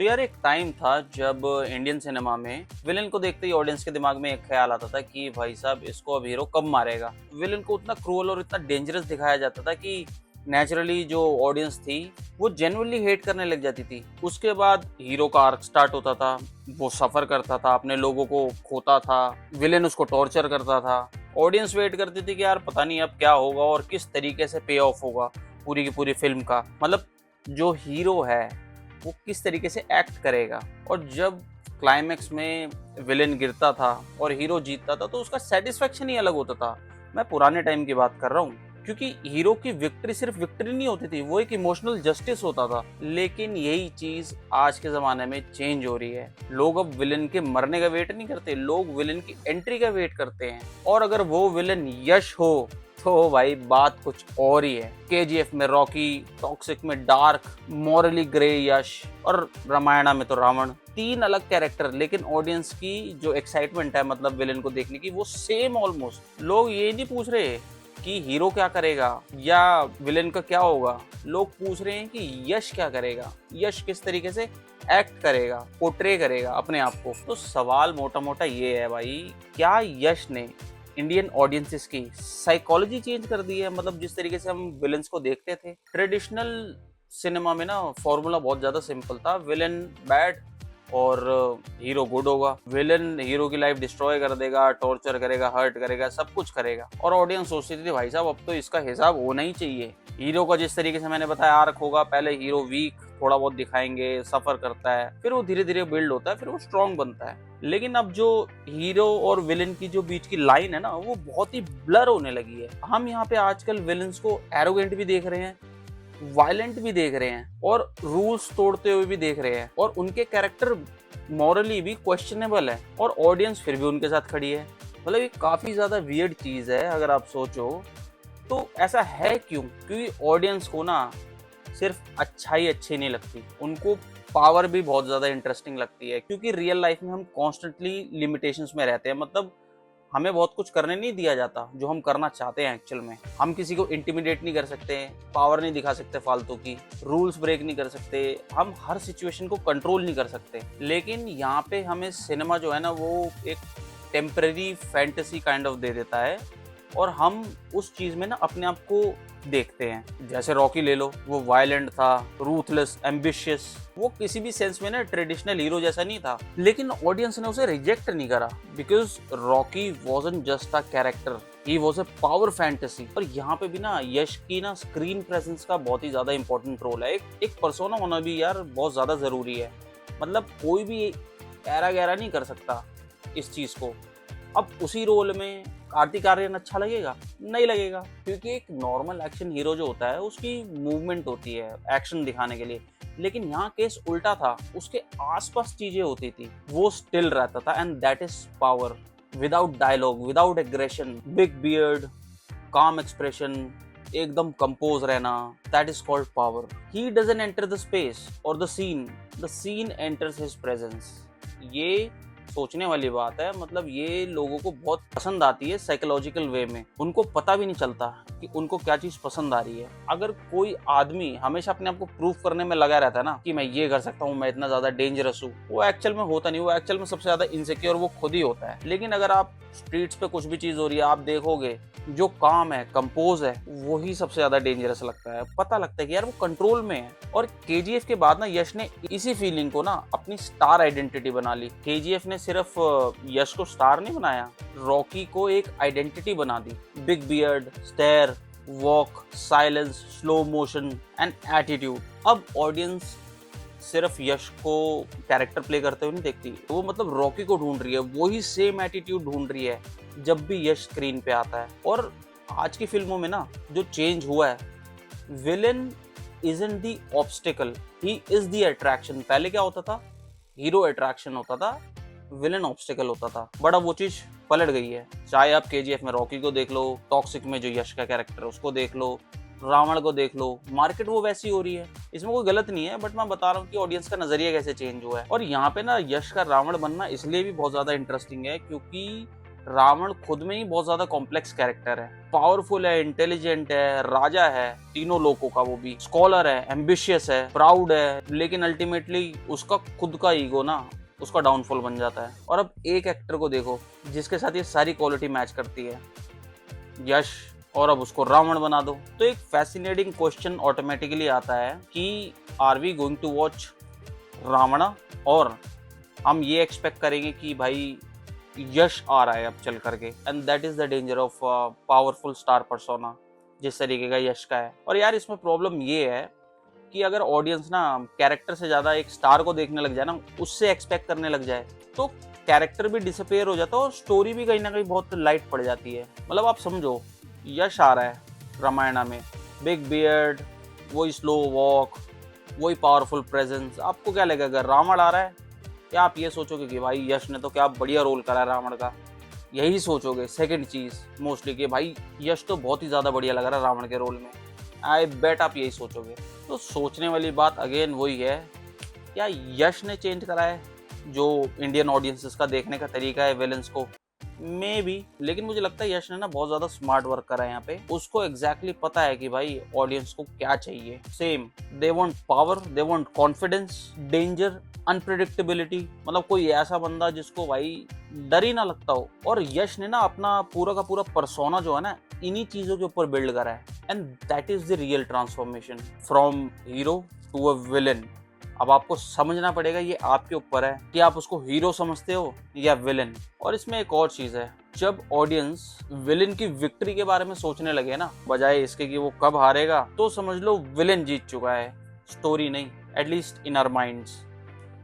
तो यार एक टाइम था जब इंडियन सिनेमा में विलन को देखते ही ऑडियंस के दिमाग में एक ख्याल आता था कि भाई साहब इसको अब हीरो कब मारेगा। विलन को उतना क्रूअल और इतना डेंजरस दिखाया जाता था कि नेचुरली जो ऑडियंस थी वो जेन्युइनली हेट करने लग जाती थी। उसके बाद हीरो का आर्क स्टार्ट होता था, वो सफर करता था, अपने लोगों को खोता था, विलेन उसको टॉर्चर करता था। ऑडियंस वेट करती थी कि यार पता नहीं अब क्या होगा और किस तरीके से पे ऑफ होगा पूरी की पूरी फिल्म का। मतलब जो हीरो है वो किस तरीके से एक्ट करेगा। और जब क्लाइमेक्स में विलेन गिरता था और हीरो जीतता था तो उसका सेटिस्फेक्शन ही अलग होता था। मैं पुराने टाइम की बात कर रहा हूँ, क्योंकि हीरो की विक्ट्री सिर्फ विक्ट्री नहीं होती थी, वो एक इमोशनल जस्टिस होता था। लेकिन यही चीज आज के जमाने में चेंज हो रही है। लोग अब विलेन के मरने का वेट नहीं करते, लोग विलेन की एंट्री का वेट करते हैं। और अगर वो विलेन यश हो तो भाई बात कुछ और ही है। केजीएफ में रॉकी, टॉक्सिक में डार्क, मॉरली ग्रे यश और रामायणा में तो रावण। तीन अलग कैरेक्टर, लेकिन ऑडियंस की जो एक्साइटमेंट है मतलब विलेन को देखने की वो सेम ऑलमोस्ट। लोग ये नहीं पूछ रहे कि हीरो क्या करेगा या विलेन का क्या होगा, लोग पूछ रहे हैं कि यश क्या करेगा, यश किस तरीके से एक्ट करेगा, पोर्ट्रे करेगा अपने आप को। तो सवाल मोटा मोटा ये है भाई, क्या यश ने इंडियन ऑडियंसेस की साइकोलॉजी चेंज कर दी है? मतलब जिस तरीके से हम विलेंस को देखते थे ट्रेडिशनल सिनेमा में ना, फॉर्मूला बहुत ज्यादा सिंपल था। विलेन बैड और हीरो गुड होगा। विलेन हीरो की लाइफ डिस्ट्रॉय कर देगा, टॉर्चर करेगा, हर्ट करेगा, सब कुछ करेगा। और ऑडियंस सोचती थी भाई साहब अब तो इसका हिसाब होना ही चाहिए। हीरो का जिस तरीके से मैंने बताया आर्क होगा, पहले हीरो वीक थोड़ा बहुत दिखाएंगे, सफर करता है, फिर वो धीरे धीरे बिल्ड होता है, फिर वो स्ट्रॉन्ग बनता है। लेकिन अब जो हीरो और विलेन की जो बीच की लाइन है ना, वो बहुत ही ब्लर होने लगी है। हम यहाँ पे आजकल विलेंस को एरोगेंट भी देख रहे हैं, वायलेंट भी देख रहे हैं और रूल्स तोड़ते हुए भी देख रहे हैं, और उनके कैरेक्टर मॉरली भी क्वेश्चनेबल है और ऑडियंस फिर भी उनके साथ खड़ी है। मतलब ये काफी ज्यादा वियर्ड चीज है अगर आप सोचो तो। ऐसा है क्यों? क्योंकि ऑडियंस को ना सिर्फ अच्छाई अच्छी नहीं लगती, उनको पावर भी बहुत ज्यादा इंटरेस्टिंग लगती है। क्योंकि रियल लाइफ में हम कॉन्स्टेंटली लिमिटेशंस में रहते हैं। मतलब हमें बहुत कुछ करने नहीं दिया जाता जो हम करना चाहते हैं एक्चुअल में। हम किसी को इंटिमिडेट नहीं कर सकते, पावर नहीं दिखा सकते फालतू की, रूल्स ब्रेक नहीं कर सकते, हम हर सिचुएशन को कंट्रोल नहीं कर सकते। लेकिन यहाँ पे हमें सिनेमा जो है ना वो एक टेम्पररी फैंटेसी काइंड ऑफ दे देता है और हम उस चीज में ना अपने आप को देखते हैं। जैसे रॉकी ले लो, वो वायलेंट था, रूथलेस, एम्बिशियस, वो किसी भी सेंस में ना ट्रेडिशनल हीरो जैसा नहीं था। लेकिन ऑडियंस ने उसे रिजेक्ट नहीं करा, because Rocky wasn't just a character, he was a power fantasy. और यहाँ पे भी ना यश की ना स्क्रीन प्रेजेंस का बहुत ही ज्यादा इंपॉर्टेंट रोल है। एक पर्सोना होना भी यार बहुत ज्यादा जरूरी है। मतलब कोई भी ऐरा गैरा नहीं कर सकता इस चीज को। अब उसी रोल में कार्तिक आर्यन अच्छा लगेगा? नहीं लगेगा, क्योंकि एक नॉर्मल एक्शन हीरो जो होता है उसकी मूवमेंट होती है एक्शन दिखाने के लिए। लेकिन यहाँ केस उल्टा था, उसके आसपास चीजें होती थी, वो स्टिल रहता था, and that is power. Without dialogue, without aggression, big beard, calm expression, एकदम कंपोज रहना, that is called power. He doesn't enter the space और the scene enters his presence. ये सोचने वाली बात है। मतलब ये लोगों को बहुत पसंद आती है साइकोलॉजिकल वे में। उनको पता भी नहीं चलता कि उनको क्या चीज पसंद आ रही है। अगर कोई आदमी हमेशा अपने आप को प्रूफ करने में लगा रहता है ना कि मैं ये कर सकता हूँ, मैं इतना ज्यादा डेंजरस हूँ, वो एक्चुअल में होता नहीं। वो एक्चुअल में सबसे ज्यादा इनसिक्योर वो खुद ही होता है। लेकिन अगर आप स्ट्रीट्स पे कुछ भी चीज हो रही है, आप देखोगे जो काम है, कंपोज है, वही सबसे ज्यादा डेंजरस लगता है। पता लगता है कि यार वो कंट्रोल में है। और केजीएफ के बाद ना यश ने इसी फीलिंग को ना अपनी स्टार आइडेंटिटी बना ली। केजीएफ ने सिर्फ यश को स्टार नहीं बनाया, रॉकी को एक आइडेंटिटी बना दी। Big beard, stare, walk, silence, slow motion and attitude. अब ऑडियंस सिर्फ यश को कैरेक्टर प्ले करते हुए नहीं देखती, वो मतलब रॉकी को ढूंढ रही है, वही सेम एटीट्यूड ढूंढ रही है जब भी यश स्क्रीन पे आता है। और आज की फिल्मों में ना जो चेंज हुआ है, villain isn't the obstacle, he is the attraction. पहले क्या होता था? हीरो अट्रैक्शन होता था, विलेन ऑब्स्टिकल होता था। बड़ा वो चीज पलट गई है। चाहे आप केजीएफ में रॉकी को देख लो, टॉक्सिक में जो यश का कैरेक्टर है उसको देख लो, रावण को देख लो, मार्केट वो वैसी हो रही है। इसमें कोई गलत नहीं है, बट मैं बता रहा हूँ कि ऑडियंस का नजरिया कैसे चेंज हुआ है। और यहाँ पे ना यश का रावण बनना इसलिए भी बहुत ज्यादा इंटरेस्टिंग है क्योंकि रावण खुद में ही बहुत ज्यादा कॉम्प्लेक्स कैरेक्टर है, पावरफुल है, इंटेलिजेंट है, राजा है तीनों लोगों का, वो भी स्कॉलर है, एम्बिशियस है, प्राउड है, लेकिन अल्टीमेटली उसका खुद का ईगो ना उसका डाउनफॉल बन जाता है। और अब एक एक्टर को देखो जिसके साथ ये सारी क्वालिटी मैच करती है, यश, और अब उसको रावण बना दो। तो एक फैसिनेटिंग क्वेश्चन ऑटोमेटिकली आता है कि are we going to watch Ravana, और हम ये एक्सपेक्ट करेंगे कि भाई यश आ रहा है अब चल करके। And that is the danger of powerful star persona जिस तरीके का यश का है। और यार इसमें प्रॉब्लम ये है कि अगर ऑडियंस ना कैरेक्टर से ज्यादा एक स्टार को देखने लग जाए ना, उससे एक्सपेक्ट करने लग जाए, तो कैरेक्टर भी डिसअपेयर हो जाता है और स्टोरी भी कहीं ना कहीं बहुत लाइट पड़ जाती है। मतलब आप समझो, यश आ रहा है रामायणा में, बिग बियर्ड, वही स्लो वॉक, वही पावरफुल प्रेजेंस, आपको क्या लगेगा अगर रावण आ रहा है? क्या आप ये सोचोगे कि भाई यश ने तो क्या बढ़िया रोल करा है रावण का? यही सोचोगे। सेकंड चीज मोस्टली कि भाई यश तो बहुत ही ज्यादा बढ़िया लग रहा है रावण के रोल में, आई बेट आप यही सोचोगे। तो सोचने वाली बात अगेन वही है, क्या यश ने चेंज करा है जो इंडियन ऑडियंसेस का देखने का तरीका है विलन्स को? मे बी, लेकिन मुझे लगता है यश ने ना बहुत ज्यादा स्मार्ट वर्क करा है यहाँ पे। उसको एग्जैक्टली पता है कि भाई ऑडियंस को क्या चाहिए। Same, they want power, they want confidence, danger, unpredictability, मतलब कोई ऐसा बंदा जिसको भाई डर ही ना लगता हो। और यश ने ना अपना पूरा का पूरा पर्सोना जो है ना इन्हीं चीजों के ऊपर बिल्ड करा है। And that is the real transformation from hero to a villain. अब आपको समझना पड़ेगा, ये आपके ऊपर है कि आप उसको हीरो समझते हो या विलन। और इसमें एक और चीज है, जब ऑडियंस विलन की विक्ट्री के बारे में सोचने लगे ना, बजाय इसके कि वो कब हारेगा, तो समझ लो विलन जीत चुका है, स्टोरी नहीं, एटलीस्ट इन आवर माइंड्स।